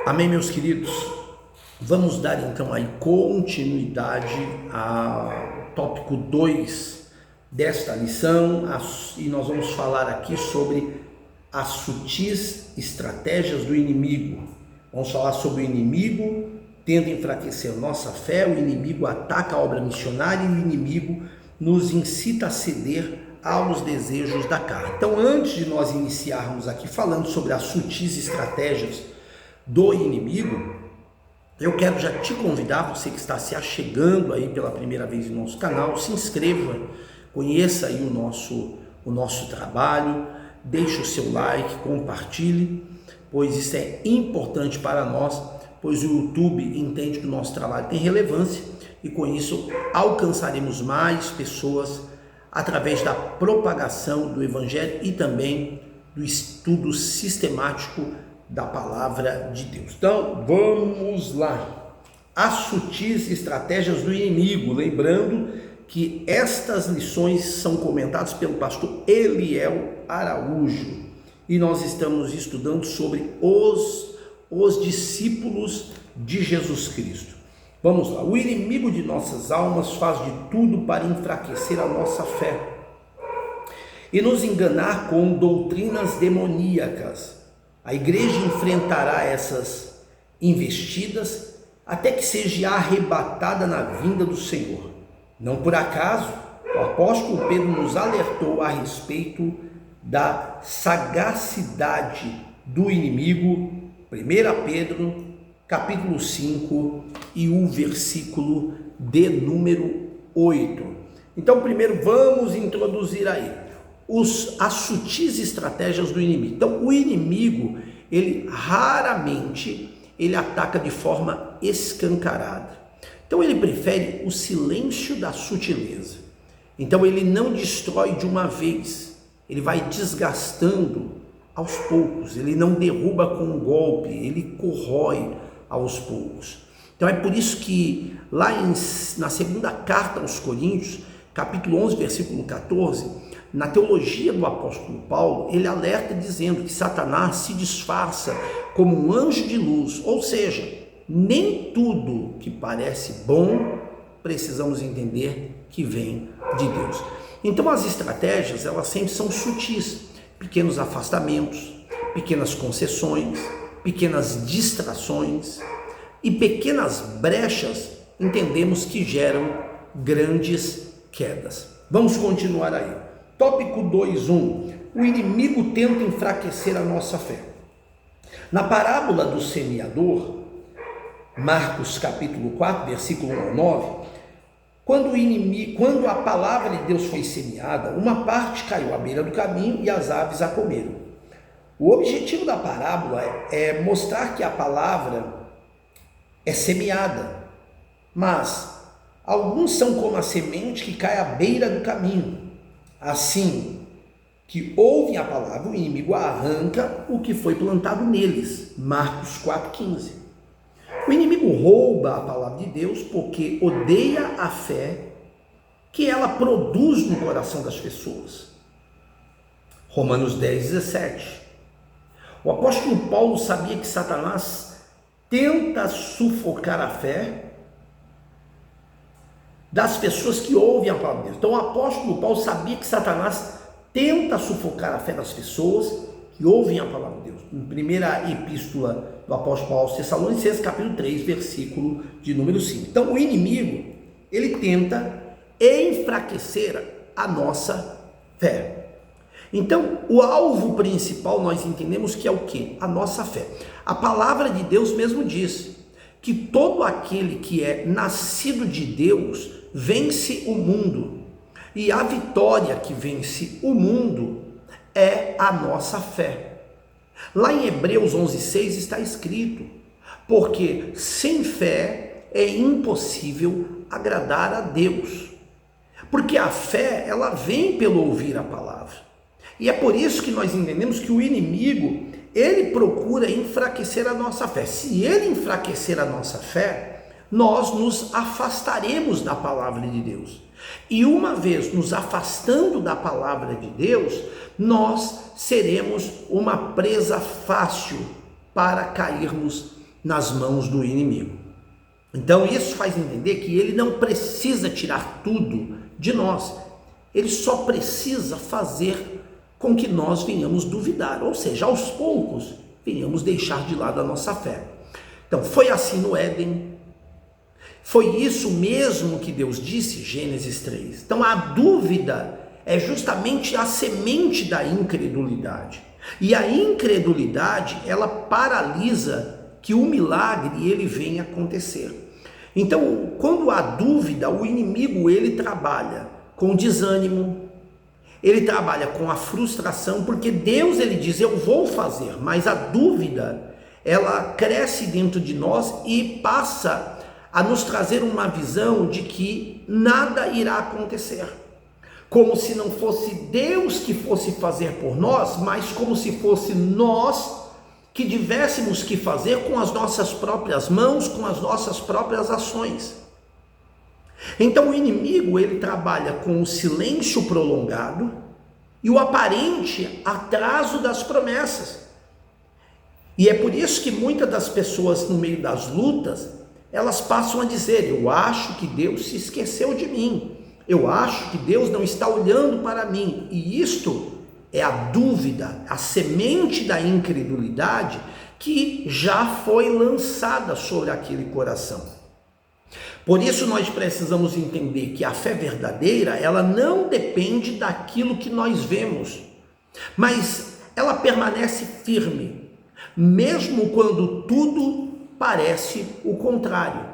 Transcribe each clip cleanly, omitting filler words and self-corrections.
Amém, meus queridos? Vamos dar então aí continuidade ao tópico 2 desta lição e nós vamos falar aqui sobre as sutis estratégias do inimigo. Vamos falar sobre o inimigo tenta enfraquecer nossa fé, o inimigo ataca a obra missionária e o inimigo nos incita a ceder aos desejos da carne. Então, antes de nós iniciarmos aqui falando sobre as sutis estratégias do inimigo, eu quero já te convidar, você que está se achegando aí pela primeira vez no nosso canal, se inscreva, conheça aí o nosso trabalho, deixe o seu like, compartilhe, pois isso é importante para nós, pois o YouTube entende que o nosso trabalho tem relevância e com isso alcançaremos mais pessoas através da propagação do Evangelho e também do estudo sistemático da palavra de Deus. Então, vamos lá. As sutis estratégias do inimigo. Lembrando que estas lições são comentadas pelo pastor Eliel Araújo. E nós estamos estudando sobre os discípulos de Jesus Cristo. Vamos lá. O inimigo de nossas almas faz de tudo para enfraquecer a nossa fé e nos enganar com doutrinas demoníacas. A igreja enfrentará essas investidas até que seja arrebatada na vinda do Senhor. Não por acaso, o apóstolo Pedro nos alertou a respeito da sagacidade do inimigo, 1 Pedro, capítulo 5 e o versículo de número 8. Então, primeiro vamos introduzir aí as sutis estratégias do inimigo. Então, o inimigo, ele raramente ataca de forma escancarada. Então, ele prefere o silêncio da sutileza. Então, ele não destrói de uma vez, ele vai desgastando aos poucos, ele não derruba com um golpe, ele corrói aos poucos. Então, é por isso que lá na segunda carta aos Coríntios, capítulo 11, versículo 14, na teologia do apóstolo Paulo, ele alerta dizendo que Satanás se disfarça como um anjo de luz, ou seja, nem tudo que parece bom precisamos entender que vem de Deus. Então as estratégias, elas sempre são sutis, pequenos afastamentos, pequenas concessões, pequenas distrações e pequenas brechas, entendemos que geram grandes quedas. Vamos continuar aí. Tópico 2.1. O inimigo tenta enfraquecer a nossa fé. Na parábola do semeador, Marcos capítulo 4, versículo 1 ao 9, quando a palavra de Deus foi semeada, uma parte caiu à beira do caminho e as aves a comeram. O objetivo da parábola é mostrar que a palavra é semeada, mas alguns são como a semente que cai à beira do caminho. Assim que ouvem a palavra, o inimigo arranca o que foi plantado neles. Marcos 4,15. O inimigo rouba a palavra de Deus porque odeia a fé que ela produz no coração das pessoas. Romanos 10,17. O apóstolo Paulo sabia que Satanás tenta sufocar a fé das pessoas que ouvem a palavra de Deus. Então o apóstolo Paulo sabia que Satanás tenta sufocar a fé das pessoas que ouvem a palavra de Deus. Em primeira epístola do apóstolo Paulo aos Tessalonicenses, capítulo 3, versículo de número 5. Então o inimigo, ele tenta enfraquecer a nossa fé. Então o alvo principal nós entendemos que é o quê? A nossa fé. A palavra de Deus mesmo diz que todo aquele que é nascido de Deus vence o mundo, e a vitória que vence o mundo é a nossa fé. Lá em Hebreus 11,6 está escrito: porque sem fé é impossível agradar a Deus, porque a fé, ela vem pelo ouvir a palavra, e é por isso que nós entendemos que o inimigo, ele procura enfraquecer a nossa fé. Se ele enfraquecer a nossa fé, nós nos afastaremos da palavra de Deus. E uma vez nos afastando da palavra de Deus, nós seremos uma presa fácil para cairmos nas mãos do inimigo. Então isso faz entender que ele não precisa tirar tudo de nós, ele só precisa fazer com que nós venhamos duvidar, ou seja, aos poucos venhamos deixar de lado a nossa fé. Então foi assim no Éden, foi isso mesmo que Deus disse, Gênesis 3. Então a dúvida é justamente a semente da incredulidade, e a incredulidade ela paralisa que o milagre ele venha acontecer. Então quando há dúvida, o inimigo ele trabalha com desânimo, ele trabalha com a frustração, porque Deus ele diz, eu vou fazer, mas a dúvida, ela cresce dentro de nós e passa a nos trazer uma visão de que nada irá acontecer. Como se não fosse Deus que fosse fazer por nós, mas como se fosse nós que tivéssemos que fazer com as nossas próprias mãos, com as nossas próprias ações. Então o inimigo ele trabalha com o silêncio prolongado e o aparente atraso das promessas. E é por isso que muitas das pessoas no meio das lutas, elas passam a dizer, eu acho que Deus se esqueceu de mim, eu acho que Deus não está olhando para mim. E isto é a dúvida, a semente da incredulidade que já foi lançada sobre aquele coração. Por isso nós precisamos entender que a fé verdadeira, ela não depende daquilo que nós vemos, mas ela permanece firme, mesmo quando tudo parece o contrário.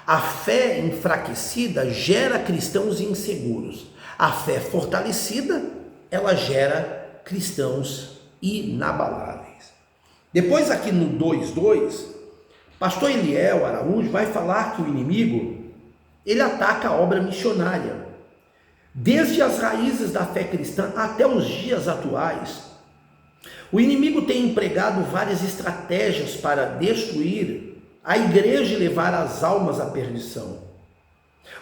A fé enfraquecida gera cristãos inseguros. A fé fortalecida, ela gera cristãos inabaláveis. Depois aqui no 2:2, pastor Eliel Araújo vai falar que o inimigo, ele ataca a obra missionária. Desde as raízes da fé cristã até os dias atuais, o inimigo tem empregado várias estratégias para destruir a igreja e levar as almas à perdição.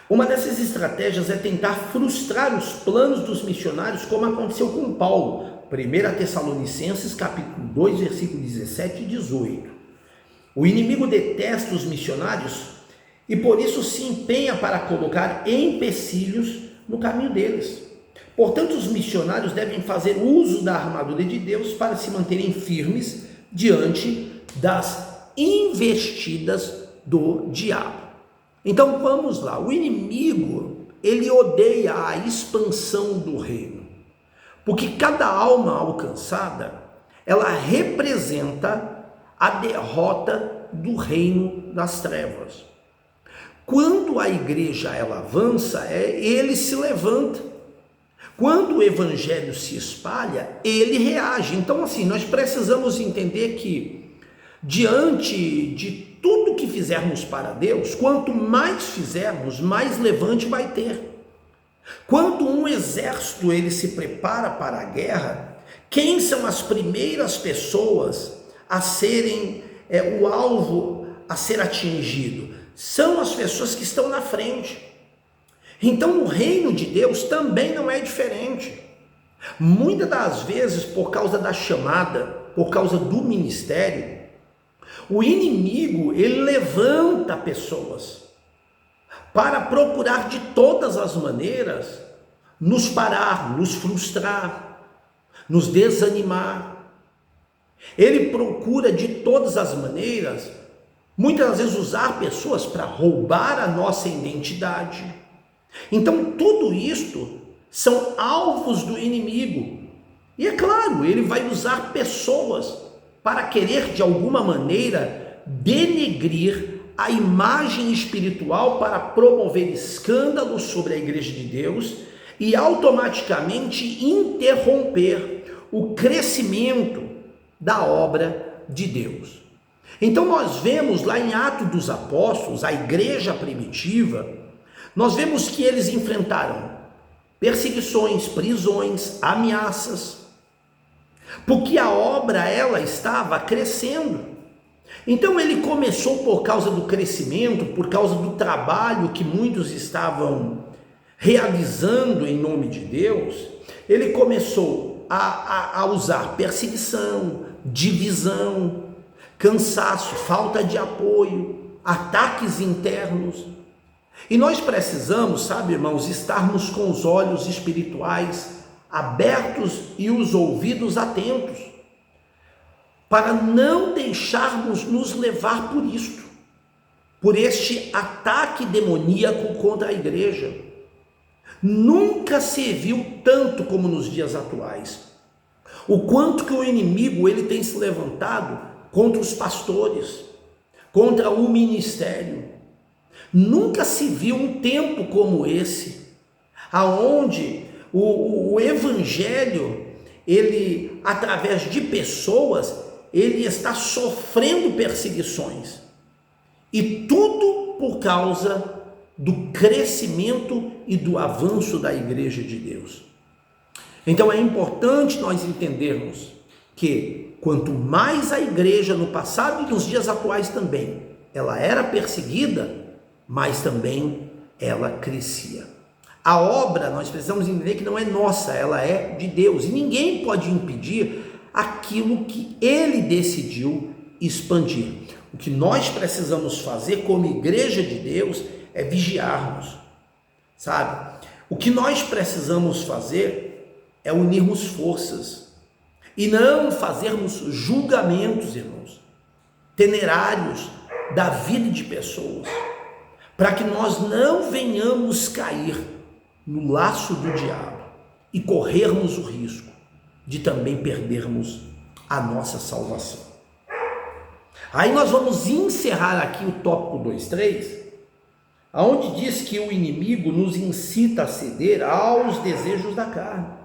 Uma dessas estratégias é tentar frustrar os planos dos missionários, como aconteceu com Paulo, 1 Tessalonicenses capítulo 2, versículo 17 e 18. O inimigo detesta os missionários e por isso se empenha para colocar empecilhos no caminho deles. Portanto, os missionários devem fazer uso da armadura de Deus para se manterem firmes diante das investidas do diabo. Então vamos lá, o inimigo, ele odeia a expansão do reino, porque cada alma alcançada, ela representa a derrota do reino das trevas. Quando a igreja ela avança, ele se levanta. Quando o evangelho se espalha, ele reage. Então assim, nós precisamos entender que diante de tudo que fizermos para Deus, quanto mais fizermos, mais levante vai ter. Quando um exército ele se prepara para a guerra, quem são as primeiras pessoas a serem o alvo a ser atingido? São as pessoas que estão na frente. Então o reino de Deus também não é diferente. Muitas das vezes, por causa da chamada, por causa do ministério, o inimigo ele levanta pessoas para procurar de todas as maneiras nos parar, nos frustrar, nos desanimar. Ele procura de todas as maneiras, muitas vezes usar pessoas para roubar a nossa identidade. Então tudo isto são alvos do inimigo. E é claro, ele vai usar pessoas para querer de alguma maneira denegrir a imagem espiritual, para promover escândalos sobre a igreja de Deus e automaticamente interromper o crescimento da obra de Deus. Então nós vemos lá em Atos dos Apóstolos, a igreja primitiva, nós vemos que eles enfrentaram perseguições, prisões, ameaças, porque a obra ela estava crescendo. Então ele começou por causa do crescimento, por causa do trabalho que muitos estavam realizando em nome de Deus, ele começou a usar perseguição, divisão, cansaço, falta de apoio, ataques internos. E nós precisamos, sabe, irmãos, estarmos com os olhos espirituais abertos e os ouvidos atentos, para não deixarmos nos levar por isto, por este ataque demoníaco contra a igreja. Nunca se viu tanto como nos dias atuais, o quanto que o inimigo ele tem se levantado contra os pastores, contra o ministério. Nunca se viu um tempo como esse, aonde o evangelho, ele, através de pessoas, ele está sofrendo perseguições, e tudo por causa do crescimento e do avanço da igreja de Deus. Então é importante nós entendermos que quanto mais a igreja no passado e nos dias atuais também, ela era perseguida, mas também ela crescia. A obra, nós precisamos entender que não é nossa, ela é de Deus, e ninguém pode impedir aquilo que ele decidiu expandir. O que nós precisamos fazer como igreja de Deus é vigiarmos, sabe? O que nós precisamos fazer é unirmos forças e não fazermos julgamentos, irmãos, temerários da vida de pessoas, para que nós não venhamos cair no laço do diabo e corrermos o risco de também perdermos a nossa salvação. Aí nós vamos encerrar aqui o tópico 2.3, aonde diz que o inimigo nos incita a ceder aos desejos da carne.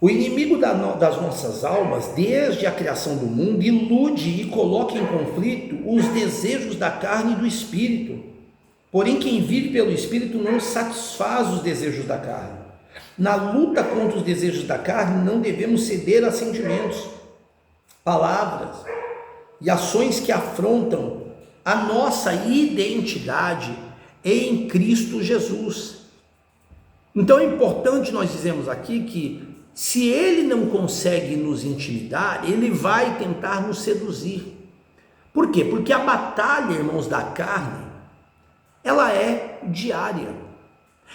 O inimigo das nossas almas, desde a criação do mundo, ilude e coloca em conflito os desejos da carne e do espírito. Porém, quem vive pelo espírito não satisfaz os desejos da carne. Na luta contra os desejos da carne, não devemos ceder a sentimentos, palavras e ações que afrontam a nossa identidade em Cristo Jesus. Então é importante nós dizermos aqui que se ele não consegue nos intimidar, ele vai tentar nos seduzir. Por quê? Porque a batalha, irmãos, da carne, ela é diária.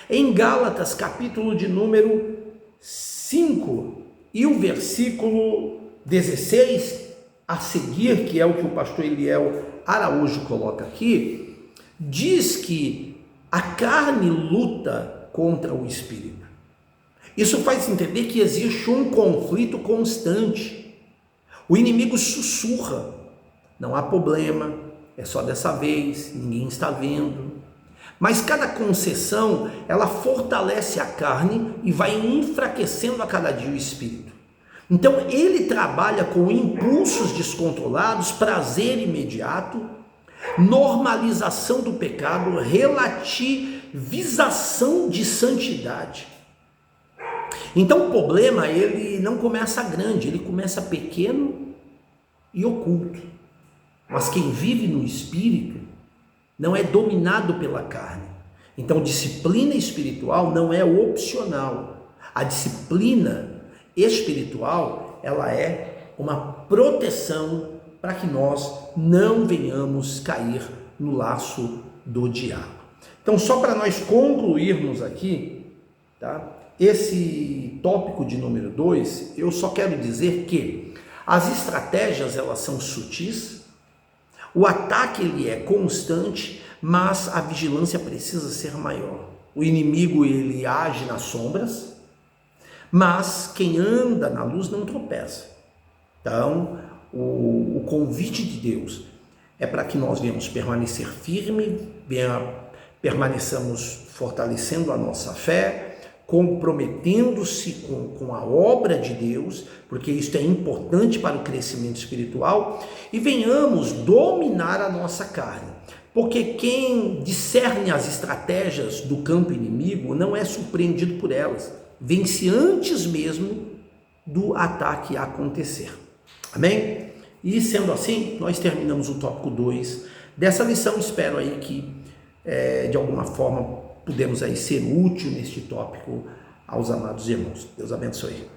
Em Gálatas, capítulo de número 5 e o versículo 16 a seguir, que é o que o pastor Eliel Araújo coloca aqui, diz que a carne luta contra o espírito. Isso faz entender que existe um conflito constante. O inimigo sussurra: não há problema, é só dessa vez, ninguém está vendo. Mas cada concessão, ela fortalece a carne e vai enfraquecendo a cada dia o espírito. Então ele trabalha com impulsos descontrolados, prazer imediato, normalização do pecado, relativização de santidade. Então o problema, ele não começa grande, ele começa pequeno e oculto. Mas quem vive no espírito não é dominado pela carne. Então disciplina espiritual não é opcional. A disciplina espiritual, ela é uma proteção para que nós não venhamos cair no laço do diabo. Então, só para nós concluirmos aqui, tá? Esse tópico de número 2, eu só quero dizer que as estratégias, elas são sutis, o ataque ele é constante, mas a vigilância precisa ser maior. O inimigo ele age nas sombras, mas quem anda na luz não tropeça. Então, o convite de Deus é para que nós venhamos permanecer firme, permaneçamos fortalecendo a nossa fé, comprometendo-se com a obra de Deus, porque isso é importante para o crescimento espiritual, e venhamos dominar a nossa carne. Porque quem discerne as estratégias do campo inimigo não é surpreendido por elas, vence antes mesmo do ataque acontecer. Amém? E sendo assim, nós terminamos o tópico 2 dessa lição. Espero aí que de alguma forma pudemos aí ser útil neste tópico aos amados irmãos. Deus abençoe.